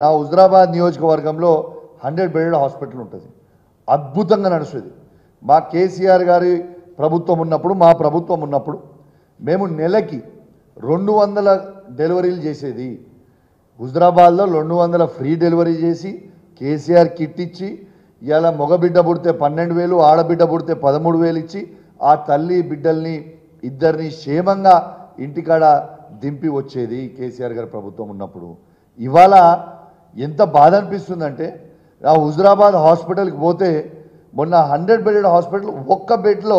నా హుజరాబాద్ నియోజకవర్గంలో 100 bedded hospital ఉంటుంది. అద్భుతంగా నడుస్తుంది. మా కేసీఆర్ గారి ప్రభుత్వం ఉన్నప్పుడు, మా ప్రభుత్వం ఉన్నప్పుడు మేము నెలకి 200 డెలివరీలు చేసేది. హుజరాబాద్లో 200 ఫ్రీ డెలివరీ చేసి కేసీఆర్ కిట్ ఇచ్చి, ఇలా మగబిడ్డ పుడితే 12,000, ఆడబిడ్డ పుడితే 13,000 ఇచ్చి ఆ తల్లి బిడ్డల్ని ఇద్దరిని క్షేమంగా ఇంటికాడ దింపి వచ్చేది కేసీఆర్ గారి ప్రభుత్వం ఉన్నప్పుడు. ఇవాళ ఎంత బాధ అనిపిస్తుందంటే, ఆ హుజరాబాద్ హాస్పిటల్కి పోతే మొన్న 100 బెడెడ్ హాస్పిటల్, ఒక్క బెడ్లో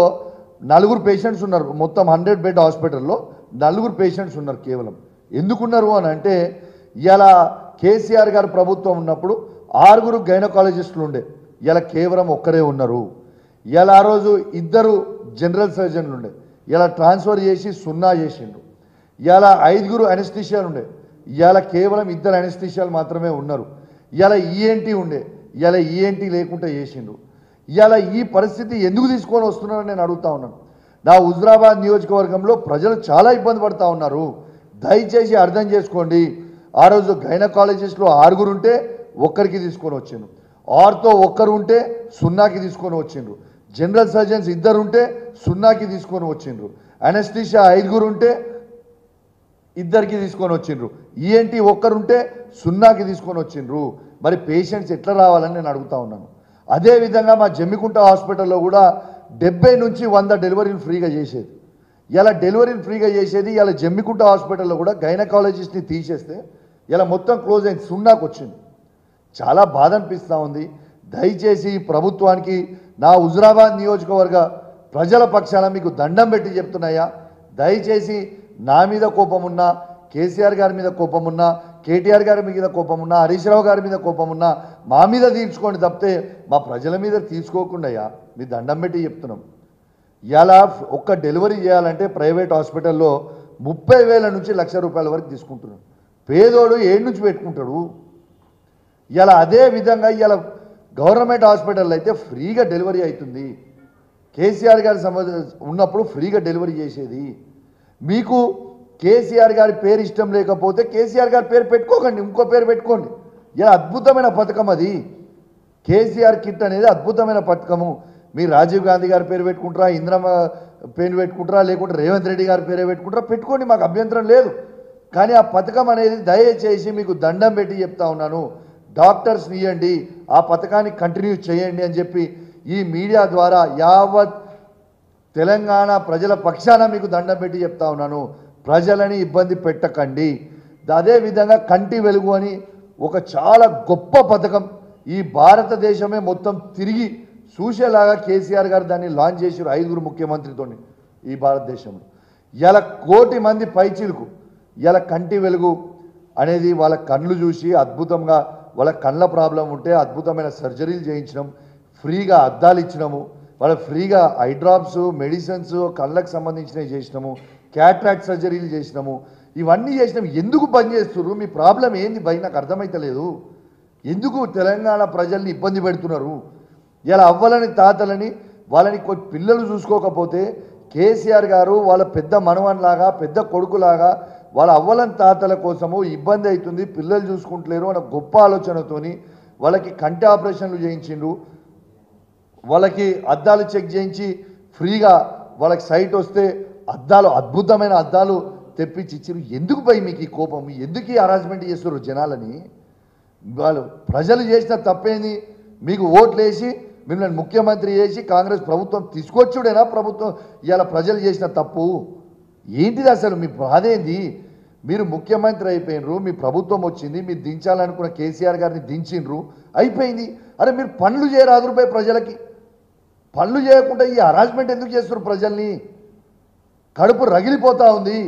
4 పేషెంట్స్ ఉన్నారు. మొత్తం 100 బెడ్ హాస్పిటల్లో 4 పేషెంట్స్ ఉన్నారు కేవలం. ఎందుకున్నారు అని అంటే, ఇలా కేసీఆర్ గారి ప్రభుత్వం ఉన్నప్పుడు 6 గైనకాలజిస్టులు ఉండే, ఇలా కేవలం ఒక్కరే ఉన్నారు. ఇలా ఆ రోజు 2 జనరల్ సర్జన్లు ఉండే, ఇలా ట్రాన్స్ఫర్ చేసి 0 చేసిండ్రు. ఇలా 5 అనెస్థీషియాలు ఉండే, ఇలా కేవలం 2 అనెస్థీషియాలు మాత్రమే ఉన్నారు. ఇలా ఈఎన్టీ ఉండే, ఇలా ఈఎన్టీ లేకుండా చేసిండ్రు. ఇలా ఈ పరిస్థితి ఎందుకు తీసుకొని వస్తున్నారని నేను అడుగుతా ఉన్నాను. నా హుజరాబాద్ నియోజకవర్గంలో ప్రజలు చాలా ఇబ్బంది పడుతూ ఉన్నారు. దయచేసి అర్థం చేసుకోండి. ఆ రోజు గైనకాలజిస్టులు 6 ఉంటే ఒక్కరికి తీసుకొని వచ్చిండ్రు, ఆర్తో 1 ఉంటే 0కి తీసుకొని వచ్చిండ్రు, జనరల్ సర్జన్స్ 2 ఉంటే 0కి తీసుకొని వచ్చిండ్రు, అనెస్థీషియా 5 ఉంటే 2కి తీసుకొని వచ్చిండ్రు, ఈఎన్టీ 1 ఉంటే 0కి తీసుకొని వచ్చిండ్రు. మరి పేషెంట్స్ ఎట్లా రావాలని నేను అడుగుతా ఉన్నాను. అదేవిధంగా మా జమ్మికుంట హాస్పిటల్లో కూడా 70 నుంచి 100 డెలివరీలు ఫ్రీగా చేసేది. ఇలా డెలివరీలు ఫ్రీగా చేసేది. ఇలా జమ్మికుంట హాస్పిటల్లో కూడా గైనకాలజిస్ట్ని తీసేస్తే ఇలా మొత్తం క్లోజ్ అయింది, 0కి వచ్చింది. చాలా బాధ అనిపిస్తూ ఉంది. దయచేసి ప్రభుత్వానికి నా హుజరాబాద్ నియోజకవర్గ ప్రజల పక్షాన మీకు దండం పెట్టి చెప్తున్నాయా, దయచేసి నా మీద కోపం ఉన్నా, కేసీఆర్ గారి మీద కోపం ఉన్నా, కేటీఆర్ గారి మీద కోపం ఉన్నా, హరీష్ రావు గారి మీద కోపం ఉన్నా మా మీద తీర్చుకోండి తప్పితే మా ప్రజల మీద తీసుకోకుండా మీ దండం పెట్టి చెప్తున్నాం. ఇలా ఒక్క డెలివరీ చేయాలంటే ప్రైవేట్ హాస్పిటల్లో 30,000 నుంచి ₹1,00,000 వరకు తీసుకుంటున్నాడు. పేదోడు ఏడు నుంచి పెట్టుకుంటాడు. ఇలా అదే విధంగా ఇలా గవర్నమెంట్ హాస్పిటల్లో అయితే ఫ్రీగా డెలివరీ అవుతుంది. కేసీఆర్ గారి ఉన్నప్పుడు ఫ్రీగా డెలివరీ చేసేది. మీకు కేసీఆర్ గారి పేరు ఇష్టం లేకపోతే కేసీఆర్ గారి పేరు పెట్టుకోకండి, ఇంకో పేరు పెట్టుకోండి. ఇలా అద్భుతమైన పథకం అది. కేసీఆర్ కిట్ అనేది అద్భుతమైన పథకము. మీరు రాజీవ్ గాంధీ గారి పేరు పెట్టుకుంటారా, ఇందిరమ్మ పేరు పెట్టుకుంటారా, లేకుంటే రేవంత్ రెడ్డి గారి పేరే పెట్టుకుంటారా, పెట్టుకోండి, మాకు అభ్యంతరం లేదు. కానీ ఆ పథకం అనేది దయచేసి మీకు దండం పెట్టి చెప్తా ఉన్నాను, డాక్టర్స్ని ఇవ్వండి, ఆ పథకాన్ని కంటిన్యూ చేయండి అని చెప్పి ఈ మీడియా ద్వారా యావత్ తెలంగాణ ప్రజల పక్షాన మీకు దండం పెట్టి చెప్తా ఉన్నాను. ప్రజలని ఇబ్బంది పెట్టకండి. అదేవిధంగా కంటి వెలుగు అని ఒక చాలా గొప్ప పథకం, ఈ భారతదేశమే మొత్తం తిరిగి చూసేలాగా కేసీఆర్ గారు దాన్ని లాంచ్ చేశారు 5 ముఖ్యమంత్రితో ఈ భారతదేశంలో. ఇలా 1 కోటి మంది పైచీలకు ఇలా కంటి వెలుగు అనేది వాళ్ళ కళ్ళు చూసి అద్భుతంగా, వాళ్ళ కళ్ళ ప్రాబ్లం ఉంటే అద్భుతమైన సర్జరీలు చేయించడం, ఫ్రీగా అద్దాలు ఇచ్చినాము, వాళ్ళ ఫ్రీగా ఐ డ్రాప్స్, మెడిసిన్స్, కళ్ళకు సంబంధించినవి చేసినాము, క్యాట్రాక్ట్ సర్జరీలు చేసినాము. ఇవన్నీ చేసినాము. ఎందుకు బంద్ చేస్తున్నారు? మీ ప్రాబ్లం ఏంది భయ్? నాకు అర్థమైతలేదు. ఎందుకు తెలంగాణ ప్రజల్ని ఇబ్బంది పెడుతున్నారు? ఇలా అవ్వలని తాతలని వాళ్ళని పిల్లలు చూసుకోకపోతే కేసీఆర్ గారు వాళ్ళ పెద్ద మనవన్లాగా, పెద్ద కొడుకులాగా వాళ్ళ అవ్వలని తాతల కోసము ఇబ్బంది అవుతుంది, పిల్లలు చూసుకుంటలేరు అన్న గొప్ప ఆలోచనతోని వాళ్ళకి కంటి ఆపరేషన్లు చేయించిండ్రు, వాళ్ళకి అద్దాలు చెక్ చేయించి ఫ్రీగా వాళ్ళకి సైట్ వస్తే అద్దాలు, అద్భుతమైన అద్దాలు తెప్పించి ఇచ్చారు. ఎందుకు భయ్ మీకు ఈ కోపం? ఎందుకు ఈ హరాస్మెంట్ చేస్తున్నారు జనాలని? వాళ్ళు ప్రజలు చేసిన తప్పేంది? మీకు ఓట్లు వేసి మిమ్మల్ని ముఖ్యమంత్రి చేసి కాంగ్రెస్ ప్రభుత్వం తీసుకొచ్చుడేనా ప్రభుత్వం? ఇలా ప్రజలు చేసిన తప్పు ఏంటిది? అసలు మీ బాధ ఏంది? మీరు ముఖ్యమంత్రి అయిపోయినరు, మీ ప్రభుత్వం వచ్చింది, మీరు దించాలనుకున్న కేసీఆర్ గారిని దించిండ్రు, అయిపోయింది. అరే మీరు పనులు చేయరాదు రూపాయి ప్రజలకి. పనులు చేయకుండా ఈ హరాస్మెంట్ ఎందుకు చేస్తున్నారు? ప్రజల్ని కడుపు రగిలిపోతూ ఉంది.